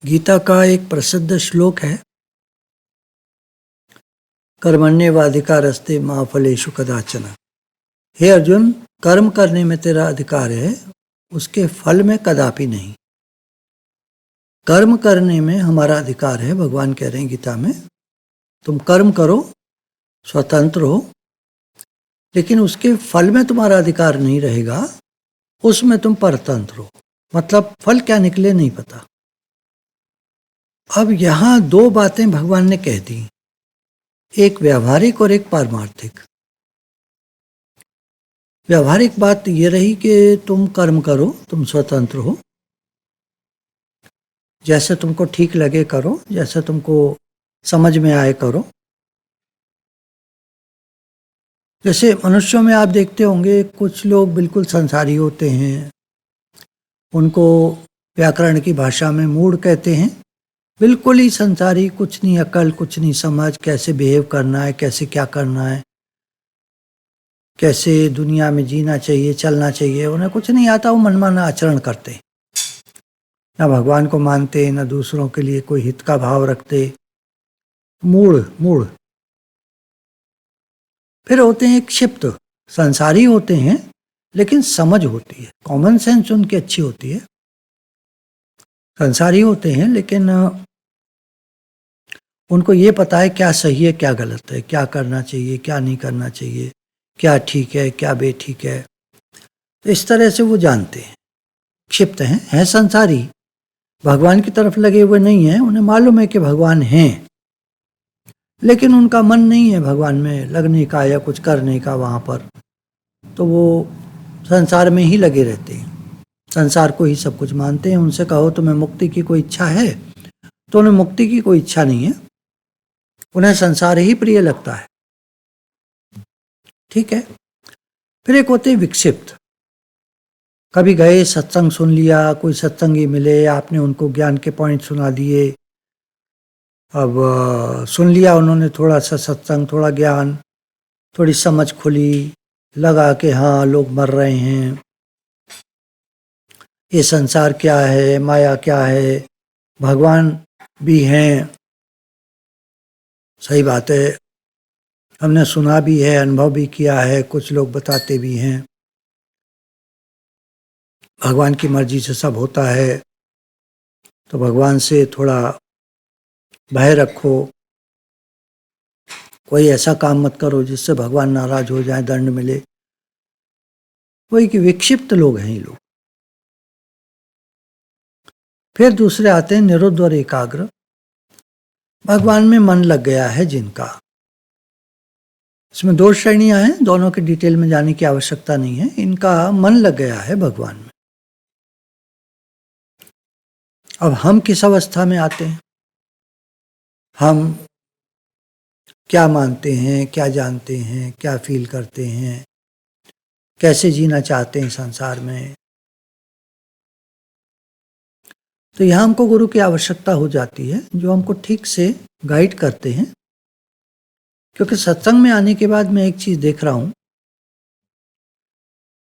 गीता का एक प्रसिद्ध श्लोक है, कर्मण्येवाधिकारस्ते मा फलेषु कदाचन। हे अर्जुन, कर्म करने में तेरा अधिकार है, उसके फल में कदापि नहीं। कर्म करने में हमारा अधिकार है। भगवान कह रहे हैं गीता में, तुम कर्म करो, स्वतंत्र हो, लेकिन उसके फल में तुम्हारा अधिकार नहीं रहेगा, उसमें तुम परतंत्र हो। मतलब फल क्या निकले नहीं पता। अब यहाँ दो बातें भगवान ने कह दी, एक व्यावहारिक और एक पारमार्थिक। व्यावहारिक बात ये रही कि तुम कर्म करो, तुम स्वतंत्र हो, जैसे तुमको ठीक लगे करो, जैसे तुमको समझ में आए करो। जैसे मनुष्यों में आप देखते होंगे, कुछ लोग बिल्कुल संसारी होते हैं, उनको व्याकरण की भाषा में मूढ़ कहते हैं। बिल्कुल ही संसारी, कुछ नहीं अकल, कुछ नहीं समझ, कैसे बिहेव करना है, कैसे क्या करना है, कैसे दुनिया में जीना चाहिए, चलना चाहिए, उन्हें कुछ नहीं आता। वो मनमाना आचरण करते, न भगवान को मानते, न दूसरों के लिए कोई हित का भाव रखते। मूढ़ मूढ़। फिर होते हैं क्षिप्त, संसारी होते हैं लेकिन समझ होती है, कॉमन सेंस उनकी अच्छी होती है। संसारी होते हैं लेकिन उनको ये पता है क्या सही है, क्या गलत है, क्या करना चाहिए, क्या नहीं करना चाहिए, क्या ठीक है, क्या बेठीक है। तो इस तरह से वो जानते हैं। क्षिप्त हैं संसारी, भगवान की तरफ लगे हुए नहीं हैं। उन्हें मालूम है कि भगवान हैं, लेकिन उनका मन नहीं है भगवान में लगने का या कुछ करने का वहाँ पर। तो वो संसार में ही लगे रहते हैं, संसार को ही सब कुछ मानते हैं। उनसे कहो तुम्हें मुक्ति की कोई इच्छा है, तो उन्हें मुक्ति की कोई इच्छा नहीं है, उन्हें संसार ही प्रिय लगता है। ठीक है। फिर एक होते विक्षिप्त। कभी गए, सत्संग सुन लिया, कोई सत्संगी मिले, आपने उनको ज्ञान के पॉइंट सुना दिए। अब सुन लिया उन्होंने, थोड़ा सा सत्संग, थोड़ा ज्ञान, थोड़ी समझ खुली, लगा कि हाँ लोग मर रहे हैं, ये संसार क्या है, माया क्या है, भगवान भी हैं। सही बात है, हमने सुना भी है, अनुभव भी किया है, कुछ लोग बताते भी हैं भगवान की मर्जी से सब होता है। तो भगवान से थोड़ा भय रखो, कोई ऐसा काम मत करो जिससे भगवान नाराज हो जाए, दंड मिले। वही कि विक्षिप्त लोग हैं ये लोग। फिर दूसरे आते हैं निरुद्ध और एकाग्र। भगवान में मन लग गया है जिनका। इसमें दो श्रेणियां हैं, दोनों के डिटेल में जाने की आवश्यकता नहीं है। इनका मन लग गया है भगवान में। अब हम किस अवस्था में आते हैं, हम क्या मानते हैं, क्या जानते हैं, क्या फील करते हैं, कैसे जीना चाहते हैं संसार में। तो यहाँ हमको गुरु की आवश्यकता हो जाती है, जो हमको ठीक से गाइड करते हैं। क्योंकि सत्संग में आने के बाद मैं एक चीज़ देख रहा हूँ।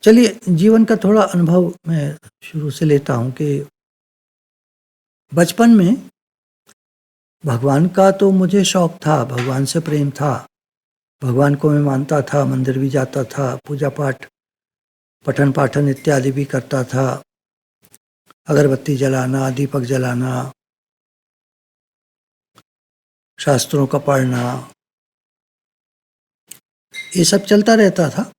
चलिए, जीवन का थोड़ा अनुभव मैं शुरू से लेता हूँ कि बचपन में भगवान का तो मुझे शौक था, भगवान से प्रेम था, भगवान को मैं मानता था, मंदिर भी जाता था, पूजा पाठ, पठन पाठन इत्यादि भी करता था, अगरबत्ती जलाना, दीपक जलाना, शास्त्रों का पढ़ना, ये सब चलता रहता था।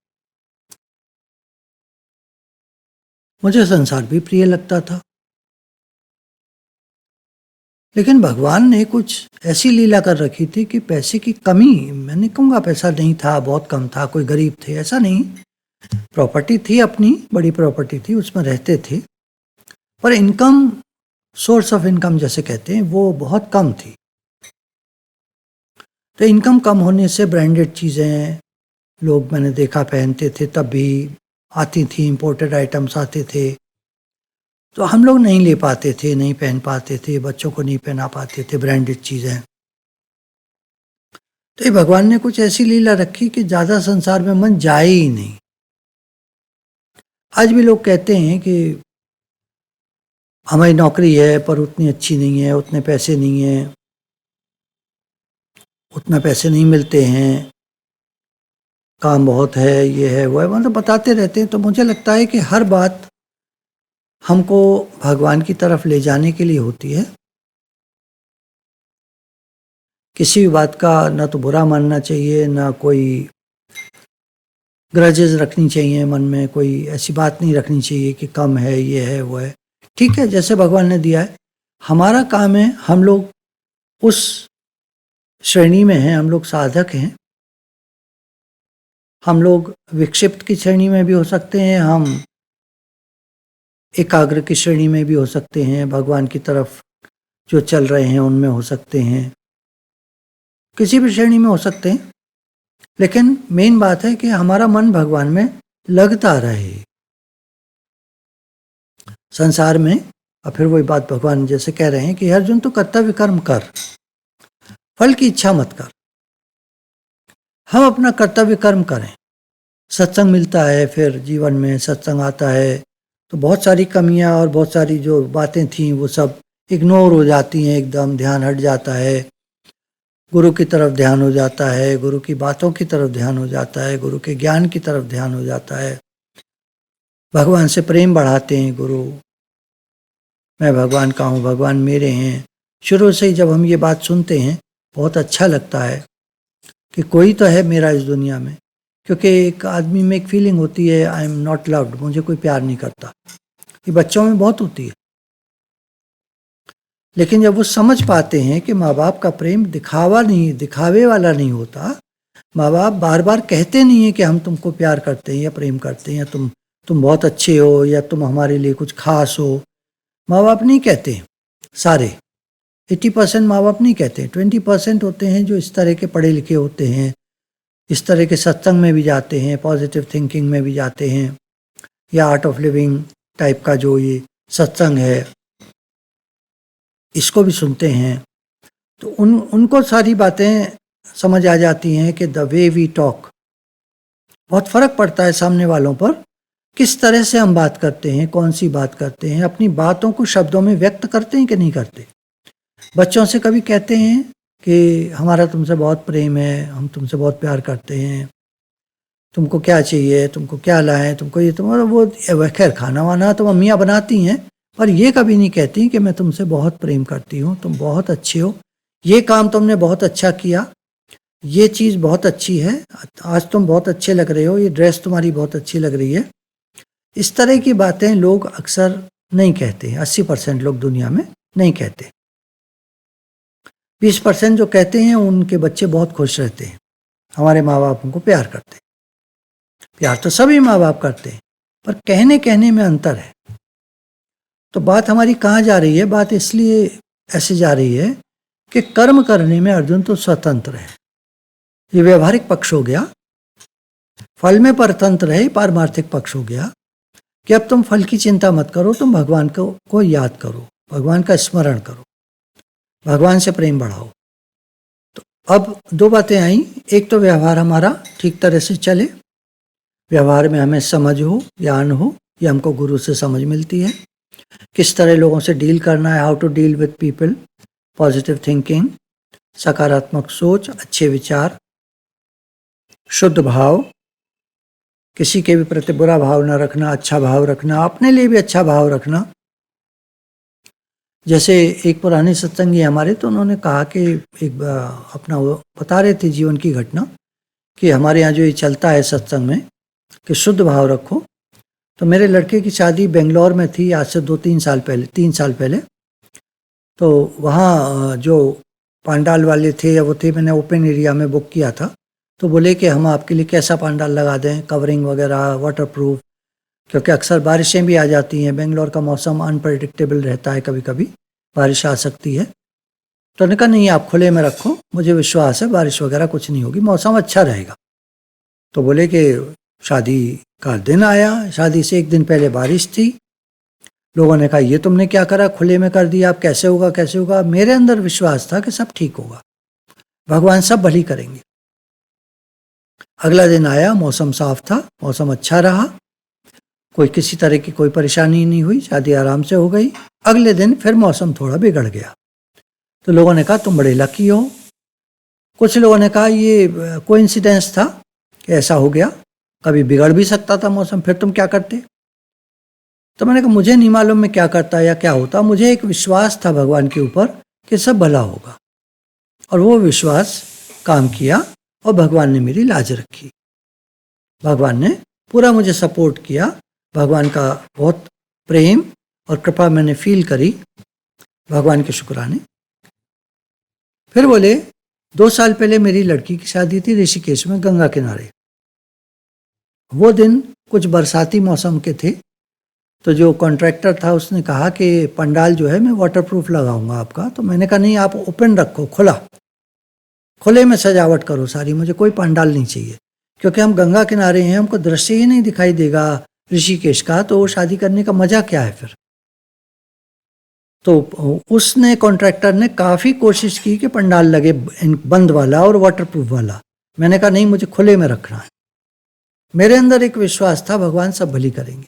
मुझे संसार भी प्रिय लगता था, लेकिन भगवान ने कुछ ऐसी लीला कर रखी थी कि पैसे की कमी, मैं नहीं कहूँगा पैसा नहीं था, बहुत कम था, कोई गरीब थे ऐसा नहीं। प्रॉपर्टी थी, अपनी बड़ी प्रॉपर्टी थी, उसमें रहते थे, पर इनकम, सोर्स ऑफ इनकम जैसे कहते हैं, वो बहुत कम थी। तो इनकम कम होने से ब्रांडेड चीज़ें लोग, मैंने देखा, पहनते थे। तब भी आती थी, इम्पोर्टेड आइटम्स आते थे, तो हम लोग नहीं ले पाते थे, नहीं पहन पाते थे, बच्चों को नहीं पहना पाते थे ब्रांडेड चीज़ें। तो ये भगवान ने कुछ ऐसी लीला रखी कि ज़्यादा संसार में मन जाए ही नहीं। आज भी लोग कहते हैं कि हमारी नौकरी है पर उतनी अच्छी नहीं है, उतने पैसे नहीं हैं, उतना पैसे नहीं मिलते हैं, काम बहुत है, ये है वो है, मतलब बताते रहते हैं। तो मुझे लगता है कि हर बात हमको भगवान की तरफ ले जाने के लिए होती है। किसी भी बात का ना तो बुरा मानना चाहिए, ना कोई ग्रजेस रखनी चाहिए मन में, कोई ऐसी बात नहीं रखनी चाहिए कि कम है, ये है वो है। ठीक है, जैसे भगवान ने दिया है, हमारा काम है, हम लोग उस श्रेणी में हैं, हम लोग साधक हैं, हम लोग विक्षिप्त की श्रेणी में भी हो सकते हैं, हम एकाग्र की श्रेणी में भी हो सकते हैं, भगवान की तरफ जो चल रहे हैं उनमें हो सकते हैं, किसी भी श्रेणी में हो सकते हैं। लेकिन मेन बात है कि हमारा मन भगवान में लगता रहे। संसार में, और फिर वही बात भगवान जैसे कह रहे हैं कि अर्जुन तो कर्तव्य कर्म कर, फल की इच्छा मत कर। हम अपना कर्तव्य कर्म करें। सत्संग मिलता है, फिर जीवन में सत्संग आता है तो बहुत सारी कमियां और बहुत सारी जो बातें थीं वो सब इग्नोर हो जाती हैं, एकदम ध्यान हट जाता है, गुरु की तरफ ध्यान हो जाता है, गुरु की बातों की तरफ ध्यान हो जाता है, गुरु के ज्ञान की तरफ ध्यान हो जाता है। भगवान से प्रेम बढ़ाते हैं गुरु, मैं भगवान का हूँ, भगवान मेरे हैं। शुरू से ही जब हम ये बात सुनते हैं बहुत अच्छा लगता है कि कोई तो है मेरा इस दुनिया में, क्योंकि एक आदमी में एक फीलिंग होती है, आई एम नॉट लव्ड, मुझे कोई प्यार नहीं करता। ये बच्चों में बहुत होती है। लेकिन जब वो समझ पाते हैं कि माँ बाप का प्रेम दिखावे वाला नहीं होता, माँ बाप बार बार कहते नहीं है कि हम तुमको प्यार करते हैं या प्रेम करते हैं, या तुम बहुत अच्छे हो, या तुम हमारे लिए कुछ खास हो। माँ बाप नहीं कहते सारे, 80% माँ बाप नहीं कहते, 20% होते हैं जो इस तरह के पढ़े लिखे होते हैं, इस तरह के सत्संग में भी जाते हैं, पॉजिटिव थिंकिंग में भी जाते हैं, या आर्ट ऑफ लिविंग टाइप का जो ये सत्संग है इसको भी सुनते हैं। तो उनको सारी बातें समझ आ जाती हैं कि द वे वी टॉक, बहुत फर्क पड़ता है सामने वालों पर, किस तरह से हम बात करते हैं, कौन सी बात करते हैं, अपनी बातों को शब्दों में व्यक्त करते हैं कि नहीं करते। बच्चों से कभी कहते हैं कि हमारा तुमसे बहुत प्रेम है, हम तुमसे बहुत प्यार करते हैं, तुमको क्या चाहिए, तुमको क्या लाएं, तुमको ये, तुम्हारा वो, खैर खाना वाना तो मम्मियाँ बनाती हैं, पर ये कभी नहीं कहती कि मैं तुमसे बहुत प्रेम करती हूँ, तुम बहुत अच्छे हो, ये काम तुमने बहुत अच्छा किया, ये चीज़ बहुत अच्छी है, आज तुम बहुत अच्छे लग रहे हो, ये ड्रेस तुम्हारी बहुत अच्छी लग रही है। इस तरह की बातें लोग अक्सर नहीं कहते, 80% लोग दुनिया में नहीं कहते। 20% जो कहते हैं उनके बच्चे बहुत खुश रहते हैं, हमारे माँ बाप उनको प्यार करते हैं। प्यार तो सभी माँ बाप करते हैं, पर कहने में अंतर है। तो बात हमारी कहाँ जा रही है? बात इसलिए ऐसे जा रही है कि कर्म करने में अर्जुन तो स्वतंत्र है, ये व्यवहारिक पक्ष हो गया। फल में परतंत्र है, पारमार्थिक पक्ष हो गया कि अब तुम फल की चिंता मत करो, तुम भगवान को याद करो, भगवान का स्मरण करो, भगवान से प्रेम बढ़ाओ। तो अब दो बातें आई, एक तो व्यवहार हमारा ठीक तरह से चले, व्यवहार में हमें समझ हो, ज्ञान हो, ये हमको गुरु से समझ मिलती है, किस तरह लोगों से डील करना है, how to deal with people, positive thinking, सकारात्मक सोच, अच्छे विचार, शुद्ध भाव, किसी के भी प्रति बुरा भाव न रखना, अच्छा भाव रखना, अपने लिए भी अच्छा भाव रखना। जैसे एक पुराने सत्संगी हमारे, तो उन्होंने कहा कि एक अपना वो बता रहे थे जीवन की घटना कि हमारे यहाँ जो ये चलता है सत्संग में कि शुद्ध भाव रखो। तो मेरे लड़के की शादी बेंगलोर में थी आज से 3 साल पहले। तो वहाँ जो पांडाल वाले थे या वो थे, मैंने ओपन एरिया में बुक किया था, तो बोले कि हम आपके लिए कैसा पांडाल लगा दें, कवरिंग वगैरह, वाटरप्रूफ, क्योंकि अक्सर बारिशें भी आ जाती हैं, बेंगलोर का मौसम अनप्रेडिक्टेबल रहता है, कभी कभी बारिश आ सकती है। तो उन्होंने कहा नहीं, आप खुले में रखो, मुझे विश्वास है बारिश वगैरह कुछ नहीं होगी, मौसम अच्छा रहेगा। तो बोले कि शादी का दिन आया, शादी से एक दिन पहले बारिश थी। लोगों ने कहा ये तुमने क्या करा, खुले में कर दिया, आप कैसे होगा। मेरे अंदर विश्वास था कि सब ठीक होगा, भगवान सब भली करेंगे। अगला दिन आया, मौसम साफ था, मौसम अच्छा रहा, कोई किसी तरह की कोई परेशानी नहीं हुई, शादी आराम से हो गई। अगले दिन फिर मौसम थोड़ा बिगड़ गया। तो लोगों ने कहा तुम बड़े लकी हो। कुछ लोगों ने कहा ये कोइंसिडेंस था कि ऐसा हो गया, कभी बिगड़ भी सकता था मौसम, फिर तुम क्या करते। तो मैंने कहा मुझे नहीं मालूम मैं क्या करता या क्या होता, मुझे एक विश्वास था भगवान के ऊपर कि सब भला होगा, और वो विश्वास काम किया और भगवान ने मेरी लाज रखी। भगवान ने पूरा मुझे सपोर्ट किया। भगवान का बहुत प्रेम और कृपा मैंने फील करी, भगवान के शुक्राने। फिर बोले 2 साल पहले मेरी लड़की की शादी थी ऋषिकेश में, गंगा किनारे। वो दिन कुछ बरसाती मौसम के थे, तो जो कॉन्ट्रैक्टर था उसने कहा कि पंडाल जो है मैं वाटरप्रूफ लगाऊंगा आपका। तो मैंने कहा नहीं, आप ओपन रखो, खुले में सजावट करो सारी, मुझे कोई पंडाल नहीं चाहिए, क्योंकि हम गंगा किनारे हैं, हमको दृश्य ही नहीं दिखाई देगा ऋषिकेश का, तो शादी करने का मजा क्या है फिर। तो उसने कॉन्ट्रैक्टर ने काफ़ी कोशिश की कि पंडाल लगे बंद वाला और वाटरप्रूफ वाला। मैंने कहा नहीं, मुझे खुले में रखना है। मेरे अंदर एक विश्वास था भगवान सब भली करेंगे।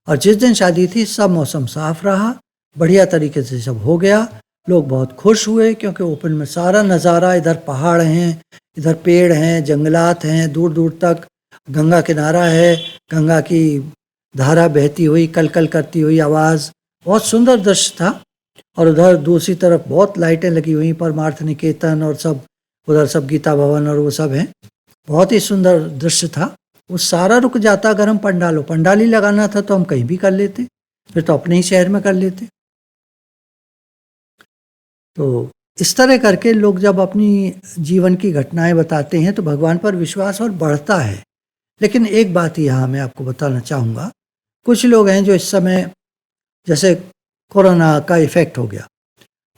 और जिस दिन शादी थी सब मौसम साफ रहा, बढ़िया तरीके से सब हो गया। लोग बहुत खुश हुए क्योंकि ओपन में सारा नज़ारा, इधर पहाड़ हैं, इधर पेड़ हैं, जंगलात हैं, दूर दूर तक गंगा किनारा है, गंगा की धारा बहती हुई, कलकल करती हुई आवाज़, बहुत सुंदर दृश्य था। और उधर दूसरी तरफ बहुत लाइटें लगी हुई, परमार्थ निकेतन और सब, उधर सब गीता भवन और वो सब हैं। बहुत ही सुंदर दृश्य था। वो सारा रुक जाता अगर हम पंडाल ही लगाना था तो हम कहीं भी कर लेते, फिर तो अपने ही शहर में कर लेते। तो इस तरह करके लोग जब अपनी जीवन की घटनाएं बताते हैं तो भगवान पर विश्वास और बढ़ता है। लेकिन एक बात यहाँ मैं आपको बताना चाहूँगा, कुछ लोग हैं जो इस समय जैसे कोरोना का इफेक्ट हो गया,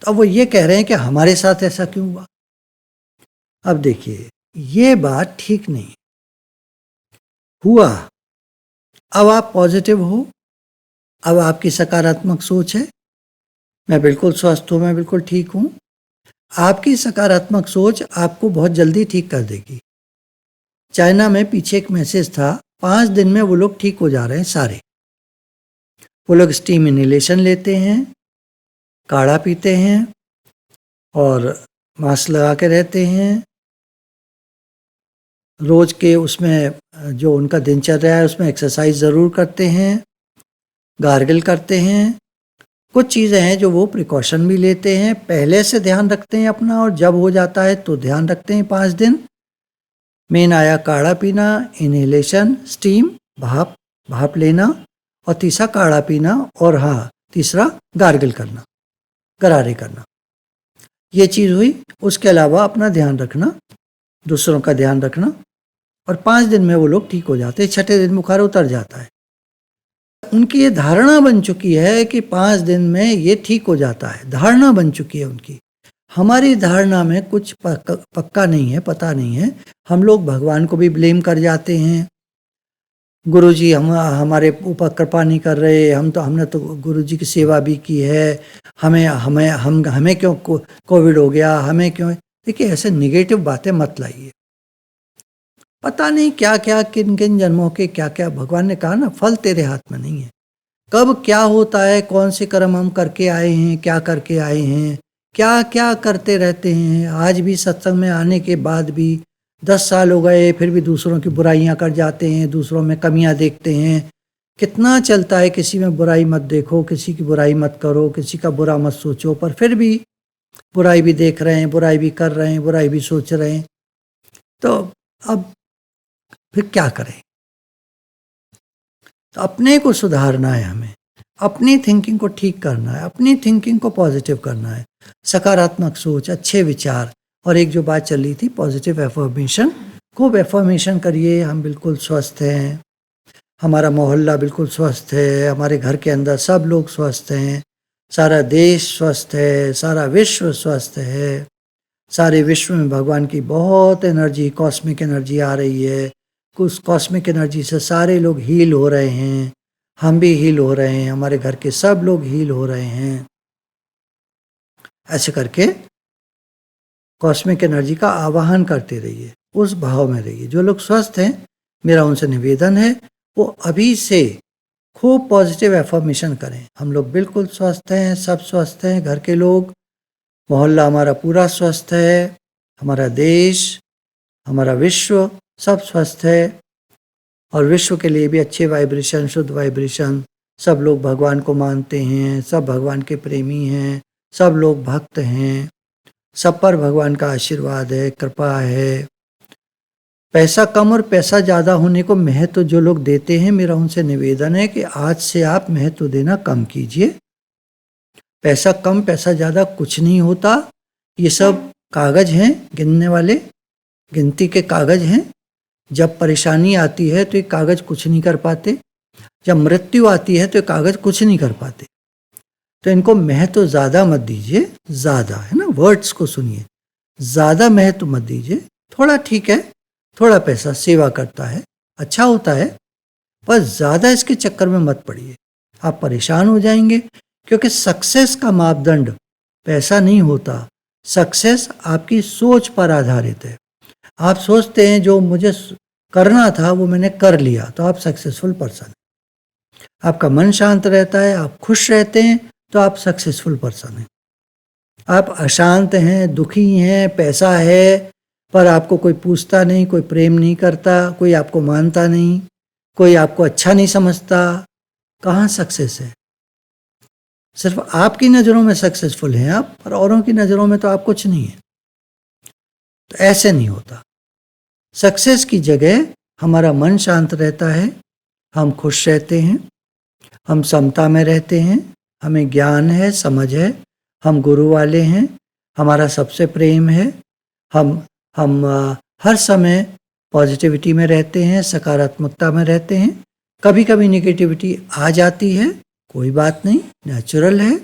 तो अब वो ये कह रहे हैं कि हमारे साथ ऐसा क्यों हुआ। अब देखिए, ये बात ठीक नहीं हुआ। अब आप पॉजिटिव हो, अब आपकी सकारात्मक सोच है, मैं बिल्कुल स्वस्थ हूँ, मैं बिल्कुल ठीक हूँ। आपकी सकारात्मक सोच आपको बहुत जल्दी ठीक कर देगी। चाइना में पीछे एक मैसेज था, 5 दिन में वो लोग ठीक हो जा रहे हैं सारे। वो लोग स्टीम इनहेलेशन लेते हैं, काढ़ा पीते हैं और मास्क लगा के रहते हैं। रोज के उसमें जो उनका दिनचर्या है उसमें एक्सरसाइज ज़रूर करते हैं, गार्गल करते हैं। कुछ चीज़ें हैं जो वो प्रिकॉशन भी लेते हैं, पहले से ध्यान रखते हैं अपना, और जब हो जाता है तो ध्यान रखते हैं 5 दिन। मेन आया काढ़ा पीना, इनहेलेशन, स्टीम, भाप लेना, और तीसरा काढ़ा पीना, और हाँ तीसरा गार्गल करना, गरारे करना। ये चीज़ हुई। उसके अलावा अपना ध्यान रखना, दूसरों का ध्यान रखना, और 5 दिन में वो लोग ठीक हो जाते हैं। 6ठे दिन बुखार उतर जाता है। उनकी ये धारणा बन चुकी है कि 5 दिन में ये ठीक हो जाता है, धारणा बन चुकी है उनकी। हमारी धारणा में कुछ पक्का नहीं है, पता नहीं है। हम लोग भगवान को भी ब्लेम कर जाते हैं, गुरुजी हमारे ऊपर कृपा नहीं कर रहे, हमने तो गुरुजी की सेवा भी की है, हमें क्यों कोविड हो गया, हमें क्यों। देखिए, ऐसे निगेटिव बातें मत लाइए। पता नहीं क्या क्या, किन किन जन्मों के क्या क्या, भगवान ने कहा ना, फल तेरे हाथ में नहीं है। कब क्या होता है, कौन से कर्म हम करके आए हैं, क्या करके आए हैं, क्या क्या करते रहते हैं। आज भी सत्संग में आने के बाद भी 10 साल हो गए, फिर भी दूसरों की बुराइयां कर जाते हैं, दूसरों में कमियां देखते हैं। कितना चलता है, किसी में बुराई मत देखो, किसी की बुराई मत करो, किसी का बुरा मत सोचो, पर फिर भी बुराई भी देख रहे हैं, बुराई भी कर रहे हैं, बुराई भी सोच रहे हैं। तो अब फिर क्या करें। तो अपने को सुधारना है, हमें अपनी थिंकिंग को ठीक करना है, अपनी थिंकिंग को पॉजिटिव करना है, सकारात्मक सोच, अच्छे विचार। और एक जो बात चल रही थी पॉजिटिव एफर्मेशन, खूब एफर्मेशन करिए, हम बिल्कुल स्वस्थ हैं, हमारा मोहल्ला बिल्कुल स्वस्थ है, हमारे घर के अंदर सब लोग स्वस्थ हैं, सारा देश स्वस्थ है, सारा विश्व स्वस्थ है, सारे विश्व में भगवान की बहुत एनर्जी, कॉस्मिक एनर्जी आ रही है। उस कॉस्मिक एनर्जी से सारे लोग हील हो रहे हैं, हम भी हील हो रहे हैं, हमारे घर के सब लोग हील हो रहे हैं। ऐसे करके कॉस्मिक एनर्जी का आवाहन करते रहिए, उस भाव में रहिए। जो लोग स्वस्थ हैं, मेरा उनसे निवेदन है वो अभी से खूब पॉजिटिव एफर्मेशन करें, हम लोग बिल्कुल स्वस्थ हैं, सब स्वस्थ हैं, घर के लोग, मोहल्ला हमारा पूरा स्वस्थ है, हमारा देश, हमारा विश्व सब स्वस्थ है, और विश्व के लिए भी अच्छे वाइब्रेशन, शुद्ध वाइब्रेशन, सब लोग भगवान को मानते हैं, सब भगवान के प्रेमी हैं, सब लोग भक्त हैं, सब पर भगवान का आशीर्वाद है, कृपा है। पैसा कम और पैसा ज़्यादा होने को महत्व जो लोग देते हैं, मेरा उनसे निवेदन है कि आज से आप महत्व देना कम कीजिए। पैसा कम पैसा ज़्यादा कुछ नहीं होता, ये सब कागज़ हैं गिनने वाले, गिनती के कागज़ हैं। जब परेशानी आती है तो ये कागज़ कुछ नहीं कर पाते, जब मृत्यु आती है तो ये कागज़ कुछ नहीं कर पाते। तो इनको महत्व ज़्यादा मत दीजिए, ज़्यादा है ना, वर्ड्स को सुनिए, ज़्यादा महत्व मत दीजिए। थोड़ा ठीक है, थोड़ा पैसा सेवा करता है, अच्छा होता है, पर ज़्यादा इसके चक्कर में मत पड़िए, आप परेशान हो जाएंगे। क्योंकि सक्सेस का मापदंड पैसा नहीं होता, सक्सेस आपकी सोच पर आधारित है। आप सोचते हैं जो मुझे करना था वो मैंने कर लिया, तो आप सक्सेसफुल पर्सन हैं। आपका मन शांत रहता है, आप खुश रहते हैं, तो आप सक्सेसफुल पर्सन हैं। आप अशांत हैं, दुखी हैं, पैसा है पर आपको कोई पूछता नहीं, कोई प्रेम नहीं करता, कोई आपको मानता नहीं, कोई आपको अच्छा नहीं समझता, कहाँ सक्सेस है? सिर्फ आपकी नज़रों में सक्सेसफुल हैं आप, पर औरों की नज़रों में तो आप कुछ नहीं है। तो ऐसे नहीं होता। सक्सेस की जगह हमारा मन शांत रहता है, हम खुश रहते हैं, हम समता में रहते हैं, हमें ज्ञान है, समझ है, हम गुरु वाले हैं, हमारा सबसे प्रेम है, हम हर समय पॉजिटिविटी में रहते हैं, सकारात्मकता में रहते हैं। कभी कभी नेगेटिविटी आ जाती है, कोई बात नहीं, नेचुरल है।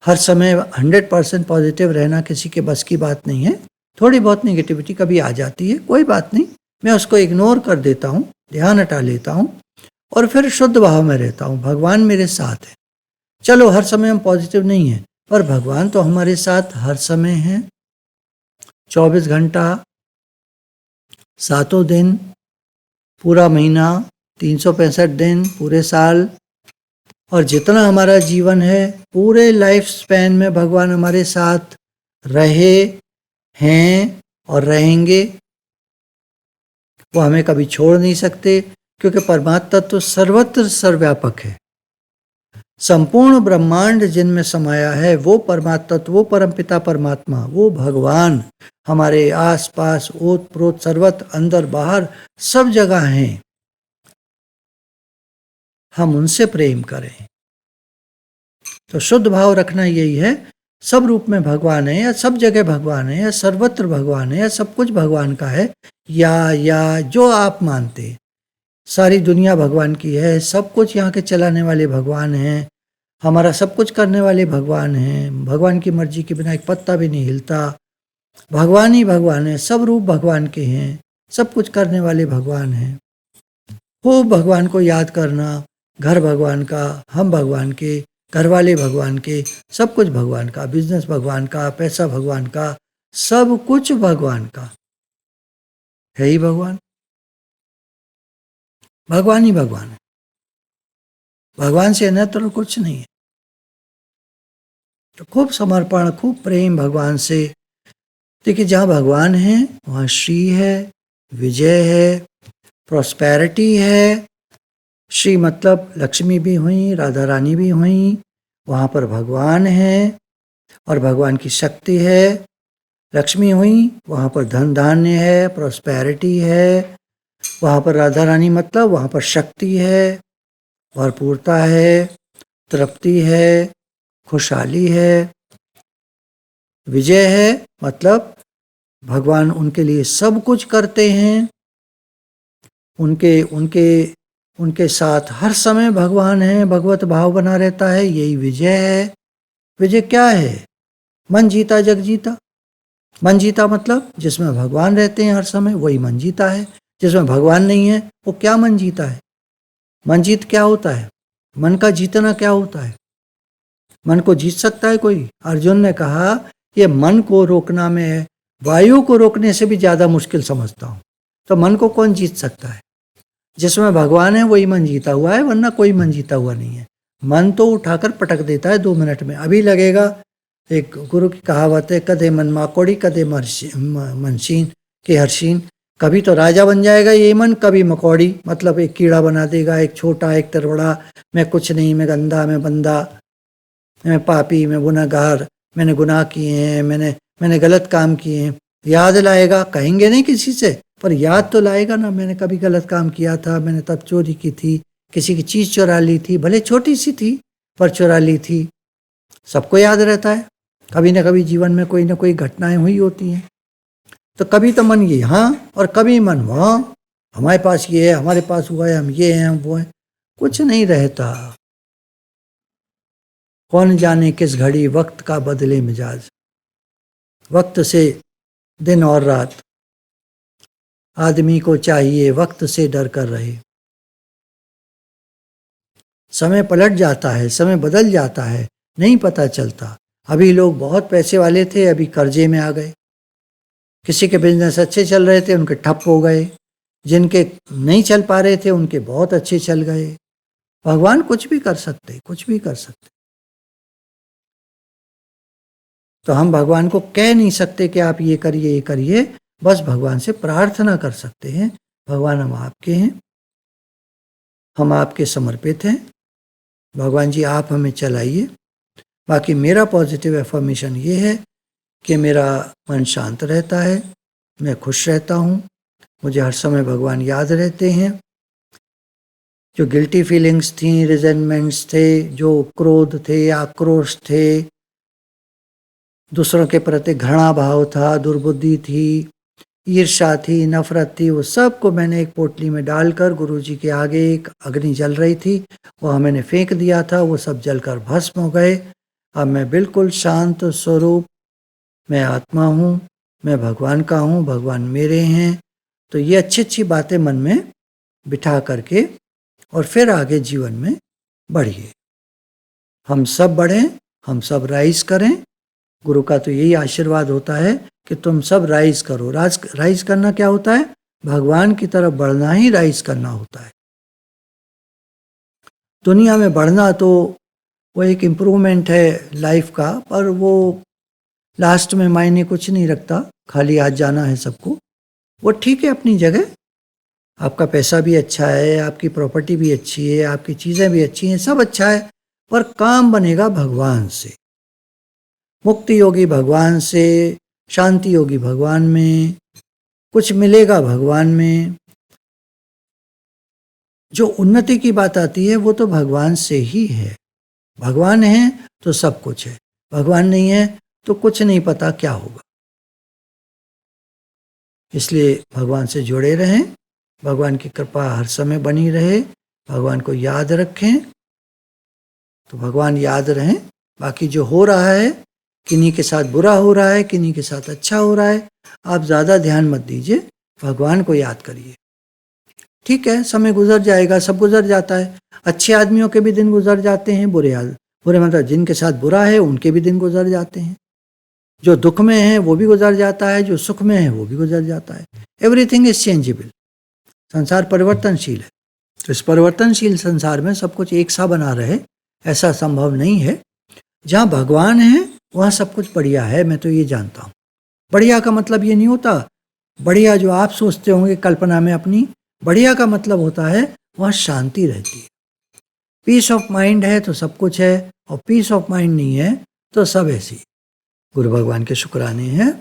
हर समय 100% पॉजिटिव रहना किसी के बस की बात नहीं है। थोड़ी बहुत नेगेटिविटी कभी आ जाती है, कोई बात नहीं, मैं उसको इग्नोर कर देता हूँ, ध्यान हटा लेता हूँ और फिर शुद्ध भाव में रहता हूँ। भगवान मेरे साथ है। चलो हर समय हम पॉजिटिव नहीं हैं, पर भगवान तो हमारे साथ हर समय हैं, 24 घंटा, 7 दिन, पूरा महीना, 365 दिन, पूरे साल, और जितना हमारा जीवन है पूरे लाइफ स्पैन में भगवान हमारे साथ रहे हैं और रहेंगे। वो हमें कभी छोड़ नहीं सकते, क्योंकि परमात्मा तो सर्वत्र सर्वव्यापक है। संपूर्ण ब्रह्मांड जिनमें समाया है वो परमात्मा, वो परमपिता परमात्मा, वो भगवान हमारे आस पास ओत प्रोत सर्वत्र, अंदर बाहर सब जगह हैं। हम उनसे प्रेम करें। तो शुद्ध भाव रखना यही है, सब रूप में भगवान है, या सब जगह भगवान है, या सर्वत्र भगवान है, या सब कुछ भगवान का है, या जो आप मानते हैं। सारी दुनिया भगवान की है, सब कुछ यहाँ के चलाने वाले भगवान हैं, हमारा सब कुछ करने वाले भगवान हैं। भगवान की मर्जी के बिना एक पत्ता भी नहीं हिलता। भगवान ही भगवान है, सब रूप भगवान के हैं, सब कुछ करने वाले भगवान हैं। खूब भगवान को याद करना, घर भगवान का, हम भगवान के, घर वाले भगवान के, सब कुछ भगवान का, बिजनेस भगवान का, पैसा भगवान का, सब कुछ भगवान का है ही भगवान। भगवान ही भगवान है, भगवान से अन्यत्र कुछ नहीं है। तो खूब समर्पण, खूब प्रेम भगवान से। देखिए जहाँ भगवान है वहाँ श्री है, विजय है, प्रॉस्पेरिटी है। श्री मतलब लक्ष्मी भी हुई, राधा रानी भी हुई, वहाँ पर भगवान है और भगवान की शक्ति है। लक्ष्मी हुई वहाँ पर धन धान्य है, प्रॉस्पेरिटी है। वहाँ पर राधा रानी मतलब वहाँ पर शक्ति है, भरपूरता है, तृप्ति है, खुशहाली है। विजय है मतलब भगवान उनके लिए सब कुछ करते हैं, उनके उनके उनके साथ हर समय भगवान है, भगवत भाव बना रहता है, यही विजय है। विजय क्या है? मन जीता जग जीता। मन जीता मतलब जिसमें भगवान रहते हैं हर समय, वही मन जीता है। जिसमें भगवान नहीं है वो क्या मन जीता है? मन जीत क्या होता है? मन का जीतना क्या होता है? मन को जीत सकता है कोई? अर्जुन ने कहा ये मन को रोकना मैं वायु को रोकने से भी ज़्यादा मुश्किल समझता हूँ, तो मन को कौन जीत सकता है? जिसमें भगवान है वही मन जीता हुआ है, वरना कोई मन जीता हुआ नहीं है। मन तो उठाकर पटक देता है 2 मिनट में। अभी लगेगा, एक गुरु की कहावत है, कदे मन माकोड़ी कदे मनशीन के हर्षीन। कभी तो राजा बन जाएगा ये मन, कभी मकौड़ी, मतलब एक कीड़ा बना देगा, एक छोटा एक तरबड़ा, मैं कुछ नहीं, मैं गंदा, मैं बंदा, मैं पापी, मैं गुनाहगार, मैंने गुनाह किए हैं, मैंने गलत काम किए हैं। याद लाएगा, कहेंगे नहीं किसी से, पर याद तो लाएगा ना, मैंने कभी गलत काम किया था, मैंने तब चोरी की थी, किसी की चीज़ चुरा ली थी, भले छोटी सी थी पर चुरा ली थी। सबको याद रहता है, कभी ना कभी जीवन में कोई ना कोई घटनाएं हुई होती हैं। तो कभी तो मन ये हाँ और कभी मन वहाँ, हमारे पास ये है, हमारे पास हुआ है, हम ये हैं, हम वो हैं। कुछ नहीं रहता। कौन जाने किस घड़ी वक्त का बदले मिजाज। वक्त से दिन और रात, आदमी को चाहिए वक्त से डर कर रहे। समय पलट जाता है, समय बदल जाता है, नहीं पता चलता। अभी लोग बहुत पैसे वाले थे, अभी कर्जे में आ गए। किसी के बिजनेस अच्छे चल रहे थे, उनके ठप हो गए। जिनके नहीं चल पा रहे थे, उनके बहुत अच्छे चल गए। भगवान कुछ भी कर सकते, कुछ भी कर सकते। तो हम भगवान को कह नहीं सकते कि आप ये करिए, ये करिए। बस भगवान से प्रार्थना कर सकते हैं, भगवान हम आपके हैं, हम आपके समर्पित हैं, भगवान जी आप हमें चलाइए। बाकी मेरा पॉजिटिव एफर्मेशन ये है कि मेरा मन शांत रहता है, मैं खुश रहता हूँ, मुझे हर समय भगवान याद रहते हैं। जो गिल्टी फीलिंग्स थी, रिजेंटमेंट्स थे, जो क्रोध थे, आक्रोश थे, दूसरों के प्रति घृणा भाव था, दुर्बुद्धि थी, ईर्ष्या थी, नफरत थी, वो सब को मैंने एक पोटली में डालकर गुरुजी के आगे, एक अग्नि जल रही थी, वह मैंने फेंक दिया था। वो सब जलकर भस्म हो गए। अब मैं बिल्कुल शांत स्वरूप, मैं आत्मा हूँ, मैं भगवान का हूँ, भगवान मेरे हैं। तो ये अच्छी अच्छी बातें मन में बिठा करके और फिर आगे जीवन में बढ़िए। हम सब बढ़ें, हम सब राइज करें। गुरु का तो यही आशीर्वाद होता है कि तुम सब राइज करो। राइज करना क्या होता है? भगवान की तरफ बढ़ना ही राइज करना होता है। दुनिया में बढ़ना तो वो एक इम्प्रूवमेंट है लाइफ का, पर वो लास्ट में मायने कुछ नहीं रखता, खाली आज जाना है सबको। वो ठीक है अपनी जगह, आपका पैसा भी अच्छा है, आपकी प्रॉपर्टी भी अच्छी है, आपकी चीज़ें भी अच्छी हैं, सब अच्छा है, पर काम बनेगा भगवान से। मुक्ति होगी भगवान से, शांति होगी भगवान में, कुछ मिलेगा भगवान में। जो उन्नति की बात आती है वो तो भगवान से ही है। भगवान है तो सब कुछ है, भगवान नहीं है तो कुछ नहीं पता क्या होगा। इसलिए भगवान से जुड़े रहें, भगवान की कृपा हर समय बनी रहे, भगवान को याद रखें तो भगवान याद रहें। बाकी जो हो रहा है, किन्हीं के साथ बुरा हो रहा है, किन्हीं के साथ अच्छा हो रहा है, आप ज़्यादा ध्यान मत दीजिए, भगवान को याद करिए। ठीक है, समय गुजर जाएगा, सब गुजर जाता है। अच्छे आदमियों के भी दिन गुजर जाते हैं, बुरे मतलब जिनके साथ बुरा है उनके भी दिन गुजर जाते हैं। जो दुख में है वो भी गुजर जाता है, जो सुख में है वो भी गुजर जाता है। Everything is changeable. संसार परिवर्तनशील है। तो इस परिवर्तनशील संसार में सब कुछ एक सा बना रहे ऐसा संभव नहीं है। जहाँ भगवान है वहाँ सब कुछ बढ़िया है, मैं तो ये जानता हूँ। बढ़िया का मतलब ये नहीं होता बढ़िया जो आप सोचते होंगे कल्पना में अपनी। बढ़िया का मतलब होता है वहाँ शांति रहती है, पीस ऑफ माइंड है तो सब कुछ है, और पीस ऑफ माइंड नहीं है तो सब ऐसी। गुरु भगवान के शुक्राने हैं।